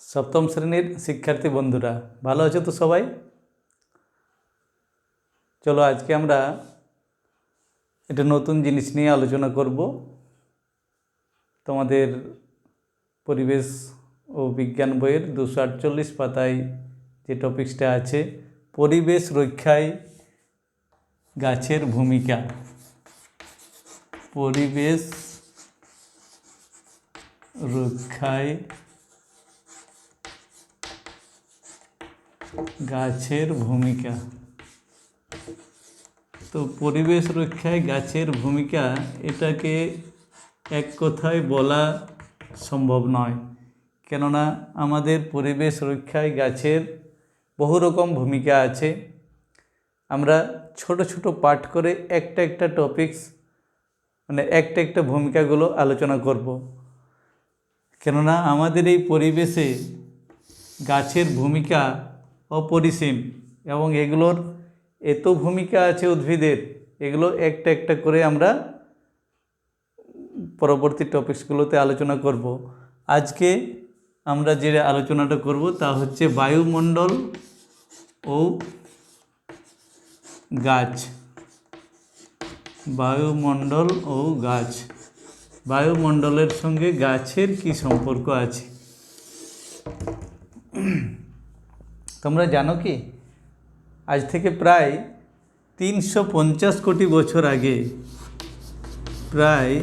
সপ্তম শ্রেণীর শিক্ষার্থী বন্ধুরা ভালো আছো তো সবাই? চলো আজকে আমরা একটা নতুন জিনিস নিয়ে আলোচনা করব। তোমাদের পরিবেশ ও বিজ্ঞান বইয়ের 248 পাতায় যে টপিকসটা আছে, পরিবেশ রক্ষায় গাছের ভূমিকা। পরিবেশ রক্ষায় গাছের ভূমিকা। তো পরিবেশ রক্ষায় গাছের ভূমিকা, এটাকে এক কথায় বলা সম্ভব নয়, কেননা আমাদের পরিবেশ রক্ষায় গাছের বহু রকম ভূমিকা আছে। আমরা ছোট ছোট পার্ট করে একটা টপিকস একটা ভূমিকাগুলো আলোচনা করব, কেননা আমাদের এই পরিবেশে গাছের ভূমিকা অপরিসীম এবং এগুলোর এত ভূমিকা আছে উদ্ভিদের, এগুলো একটা করে আমরা পরবর্তী টপিকসগুলোতে আলোচনা করব। আজকে আমরা যে আলোচনাটা করব তা হচ্ছে বায়ুমণ্ডল ও গাছ। বায়ুমণ্ডল ও গাছ, বায়ুমণ্ডলের সঙ্গে গাছের কি সম্পর্ক আছে তোমরা জানো কি? আজ থেকে প্রায় 350 কোটি বছর আগে, প্রায়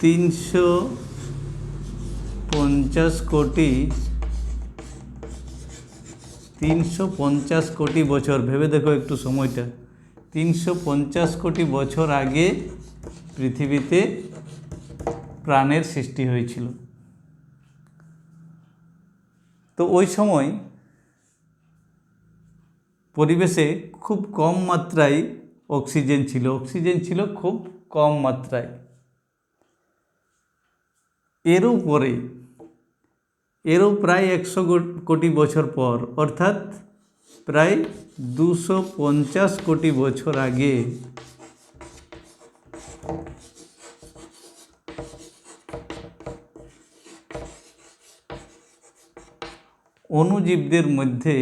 350 কোটি বছর, ভেবে দেখো একটু সময়টা, 350 কোটি বছর আগে পৃথিবীতে প্রাণের সৃষ্টি হয়েছিল। তো ওই সময় পরিবেশে খুব কম মাত্রায় অক্সিজেন ছিল খুব কম মাত্রায়। এরও প্রায় 100 কোটি বছর পর, অর্থাৎ প্রায় 250 কোটি বছর আগে অণুজীবদের মধ্যে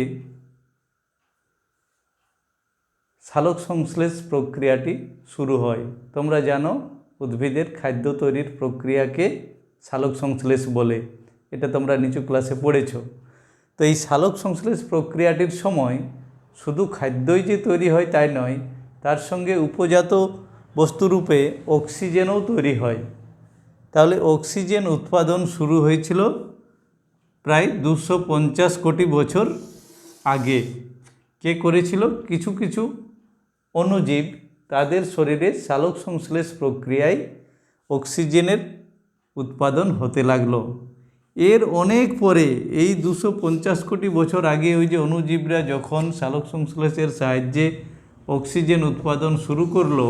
সালোক সংশ্লেষ প্রক্রিয়াটি শুরু হয়। তোমরা জানো উদ্ভিদের খাদ্য তৈরির প্রক্রিয়াকে সালোক সংশ্লেষ বলে, এটা তোমরা নিচু ক্লাসে পড়েছ। তো এই সালোক সংশ্লেষ প্রক্রিয়াটির সময় শুধু খাদ্যই যে তৈরি হয় তাই নয়, তার সঙ্গে উপজাত বস্তুরূপে অক্সিজেনও তৈরি হয়। তাহলে অক্সিজেন উৎপাদন শুরু হয়েছিল প্রায় 250 কোটি বছর আগে। কে করেছিল? কিছু কিছু অণুজীব, তাদের শরীরে সালোক সংশ্লেষ প্রক্রিয়ায় অক্সিজেনের উৎপাদন হতে লাগলো। এর অনেক পরে, এই 250 কোটি বছর আগে ওই যে অণুজীবরা যখন সালোক সংশ্লেষের সাহায্যে অক্সিজেন উৎপাদন শুরু করলো,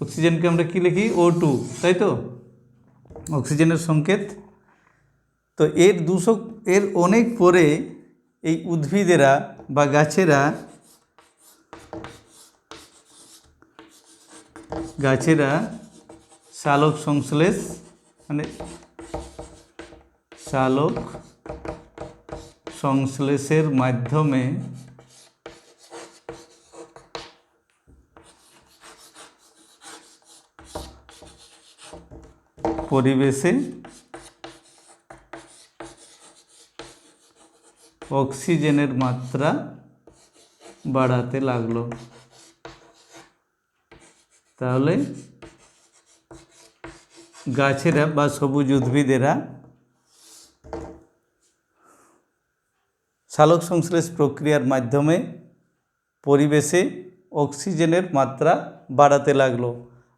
অক্সিজেনকে আমরা কী লিখি? O2, তাই তো, অক্সিজেনের সংকেত। তো এর অনেক পরে এই উদ্ভিদেরা বা গাছেরা সালোক সংশ্লেষের মাধ্যমে পরিবেশে অক্সিজেনের মাত্রা বাড়াতে লাগলো। তাহলে গাছেরা বা সবুজ উদ্ভিদেরা সালোক সংশ্লেষ প্রক্রিয়ার মাধ্যমে পরিবেশে অক্সিজেনের মাত্রা বাড়াতে লাগলো।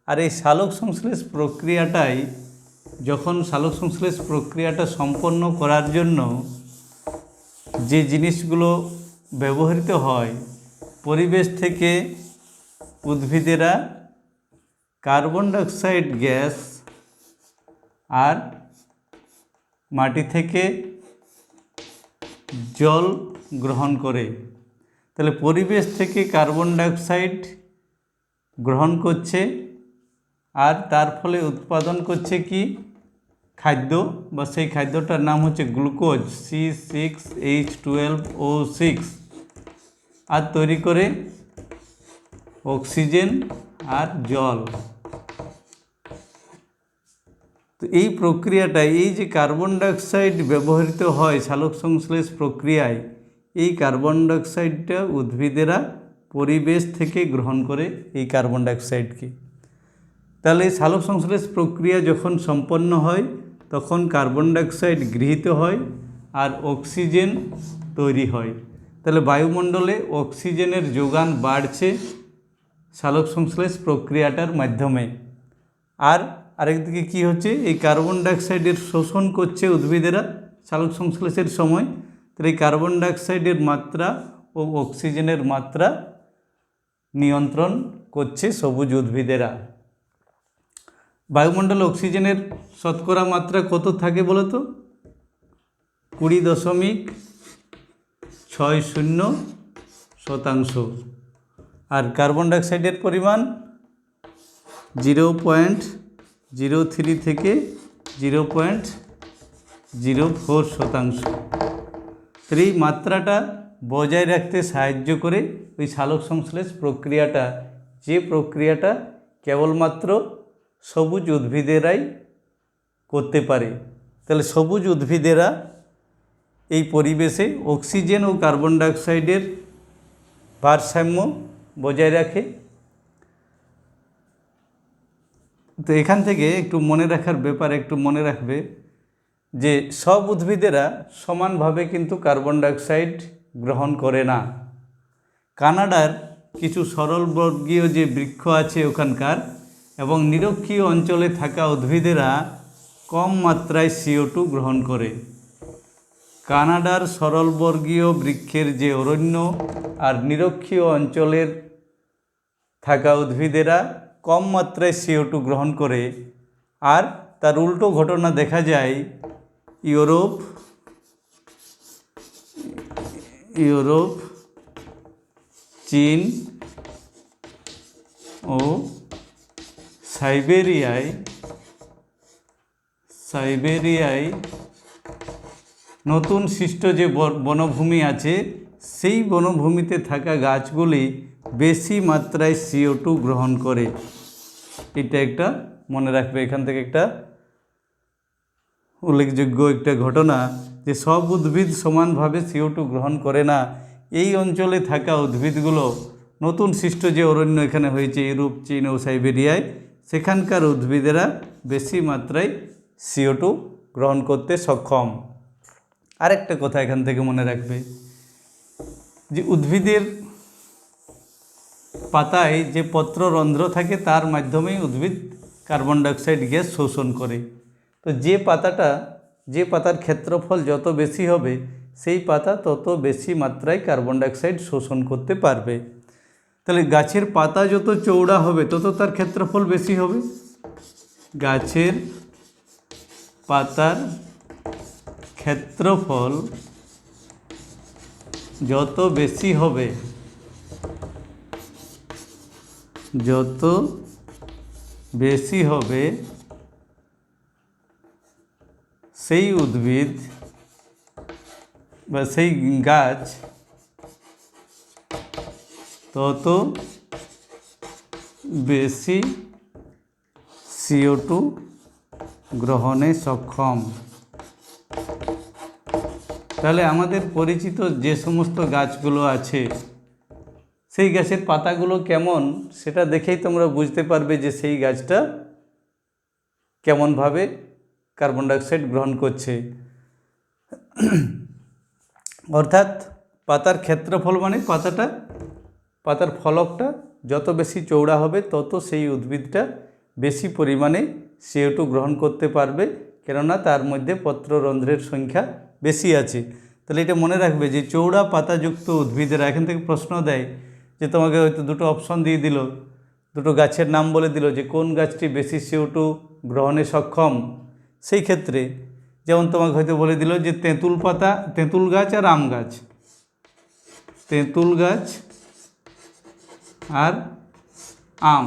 আর এই সালোক সংশ্লেষ প্রক্রিয়াটা সম্পন্ন করার জন্য যে জিনিসগুলো ব্যবহৃত হয়, পরিবেশ থেকে উদ্ভিদেরা কার্বন ডাইঅক্সাইড গ্যাস আর মাটি থেকে জল গ্রহণ করে। তাহলে পরিবেশ থেকে কার্বন ডাইঅক্সাইড গ্রহণ করছে আর তার ফলে উৎপাদন করছে কি? খাদ্য বা সেই খাদ্যটার নাম হচ্ছে গ্লুকোজ C6H12O6 আর তৈরি করে অক্সিজেন আর জল। তো এই প্রক্রিয়াটা, এই যে কার্বন ডাইঅক্সাইড ব্যবহৃত হয় সালোক সংশ্লেষ প্রক্রিয়ায়, এই কার্বন ডাইঅক্সাইডটা উদ্ভিদেরা পরিবেশ থেকে গ্রহণ করে এই কার্বন ডাইঅক্সাইডকে। তাহলে সালোক সংশ্লেষ প্রক্রিয়া যখন সম্পন্ন হয় তখন কার্বন ডাইঅক্সাইড গৃহীত হয় আর অক্সিজেন তৈরি হয়। তাহলে বায়ুমণ্ডলে অক্সিজেনের যোগান বাড়ছে সালোক সংশ্লেষ প্রক্রিয়াটার মাধ্যমে। আর আরেকদিকে কি হচ্ছে, এই কার্বন ডাইঅক্সাইডের শোষণ করছে উদ্ভিদেরা সালোক সংশ্লেষের সময়। তাহলে এই কার্বন ডাইঅক্সাইডের মাত্রা ও অক্সিজেনের মাত্রা নিয়ন্ত্রণ করছে সবুজ উদ্ভিদেরা। বায়ুমণ্ডলে অক্সিজেনের শতকরা মাত্রা কত থাকে বলো তো? 20.60%। আর কার্বন ডাইঅক্সাইডের পরিমাণ 0.03 থেকে 0.04%। এই মাত্রাটা বজায় রাখতে সাহায্য করে ওই সালোক সংশ্লেষ প্রক্রিয়াটা, যে প্রক্রিয়াটা কেবলমাত্র সবুজ উদ্ভিদেরাই করতে পারে। তাহলে সবুজ উদ্ভিদেরা এই পরিবেশে অক্সিজেন ও কার্বন ডাইঅক্সাইডের ভারসাম্য বজায় রাখে। তো এখান থেকে একটু মনে রাখার ব্যাপার, একটু মনে রাখবে যে সব উদ্ভিদেরা সমানভাবে কিন্তু কার্বন ডাইঅক্সাইড গ্রহণ করে না। কানাডার কিছু সরলবর্গীয় যে বৃক্ষ আছে ওখানকার এবং নিরক্ষীয় অঞ্চলে থাকা উদ্ভিদেরা কম মাত্রায় CO2 গ্রহণ করে। কানাডার সরলবর্গীয় বৃক্ষের যে অরণ্য আর নিরক্ষীয় অঞ্চলের থাকা উদ্ভিদেরা কম মাত্রায় CO2 গ্রহণ করে। আর তার উল্টো ঘটনা দেখা যায় ইউরোপ, চীন ও সাইবেরিয়ায় নতুন সৃষ্ট যে বনভূমি আছে সেই বনভূমিতে থাকা গাছগুলি বেশি মাত্রায় CO2 গ্রহণ করে। এটা একটা মনে রাখবে। এখান থেকে একটা উল্লেখযোগ্য একটা ঘটনা যে সব উদ্ভিদ সমানভাবে CO2 গ্রহণ করে না। এই অঞ্চলে থাকা উদ্ভিদগুলো, নতুন সৃষ্ট যে অরণ্য এখানে হয়েছে ইউরোপ, চীন ও সাইবেরিয়ায়, সেখানকার উদ্ভিদেরা বেশি মাত্রায় CO2 গ্রহণ করতে সক্ষম। আরেকটা কথা এখান থেকে মনে রাখবে যে উদ্ভিদের পাতায় যে পত্ররন্ধ্র থাকে তার মাধ্যমেই উদ্ভিদ কার্বন ডাইঅক্সাইড গ্যাস শোষণ করে। তো যে পাতার ক্ষেত্রফল যত বেশি হবে সেই পাতা তত বেশি মাত্রায় কার্বন ডাইঅক্সাইড শোষণ করতে পারবে। তাহলে গাছের পাতা যত চৌড়া হবে তত তার ক্ষেত্রফল বেশি হবে। গাছের পাতার ক্ষেত্রফল যত বেশি হবে, সেই উদ্ভিদ বা সেই গাছ তত বেশি CO2 গ্রহণে সক্ষম। তাহলে আমাদের পরিচিত যে সমস্ত গাছগুলো আছে সেই গাছের পাতাগুলো কেমন সেটা দেখেই তোমরা বুঝতে পারবে যে সেই গাছটা কেমনভাবে কার্বন ডাইঅক্সাইড গ্রহণ করছে। অর্থাৎ পাতার ক্ষেত্রফল মানে পাতার ফলকটা যত বেশি চৌড়া হবে তত সেই উদ্ভিদটা বেশি পরিমাণে CO2 গ্রহণ করতে পারবে, কেননা তার মধ্যে পত্ররন্ধ্রের সংখ্যা বেশি আছে। তাহলে এটা মনে রাখবে যে চৌড়া পাতাযুক্ত উদ্ভিদেরা, এখান থেকে প্রশ্ন দেয় যে তোমাকে হয়তো দুটো অপশন দিয়ে দিল, দুটো গাছের নাম বলে দিল যে কোন গাছটি বেশি CO2 গ্রহণে সক্ষম। সেই ক্ষেত্রে যেমন তোমাকে হয়তো বলে দিল যে তেঁতুল গাছ আর আম গাছ, তেঁতুল গাছ আর আম।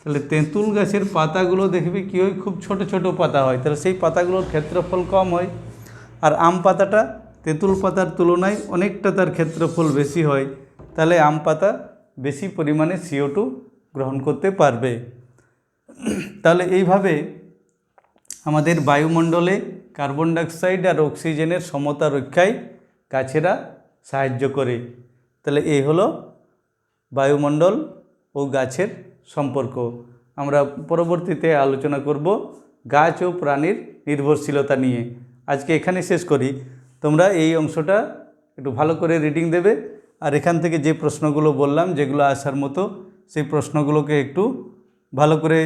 তাহলে তেঁতুল গাছের পাতাগুলো দেখবি কী হয়, খুব ছোট ছোট পাতা হয়, তাহলে সেই পাতাগুলোর ক্ষেত্রফল কম হয়। আর আম পাতাটা তেঁতুল পাতার তুলনায় অনেকটা তার ক্ষেত্রফল বেশি হয়, তাহলে আম পাতা বেশি পরিমাণে CO2 গ্রহণ করতে পারবে। তাহলে এইভাবে আমাদের বায়ুমণ্ডলে কার্বন ডাইঅক্সাইড আর অক্সিজেনের সমতা রক্ষায় গাছেরা সাহায্য করে। তাহলে এই হলো বায়ুমণ্ডল ও গাছের সম্পর্ক। আমরা পরবর্তীতে আলোচনা করব গাছ ও প্রাণীর নির্ভরশীলতা নিয়ে। আজকে এখানে শেষ করি। তোমরা এই অংশটা একটু ভালো করে রিডিং দেবে, আর এখান থেকে যে প্রশ্নগুলো বললাম যেগুলো আসার মতো, সেই প্রশ্নগুলোকে একটু ভালো করে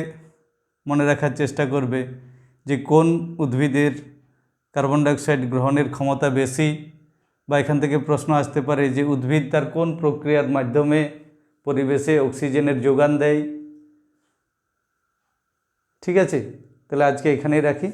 মনে রাখার চেষ্টা করবে, যে কোন উদ্ভিদের কার্বন ডাইঅক্সাইড গ্রহণের ক্ষমতা বেশি, বা এখান থেকে প্রশ্ন আসতে পারে যে উদ্ভিদ তার কোন প্রক্রিয়ার মাধ্যমে পরিবেশে অক্সিজেনের যোগান দেয়। ঠিক আছে, তাহলে আজকে এখানেই রাখি।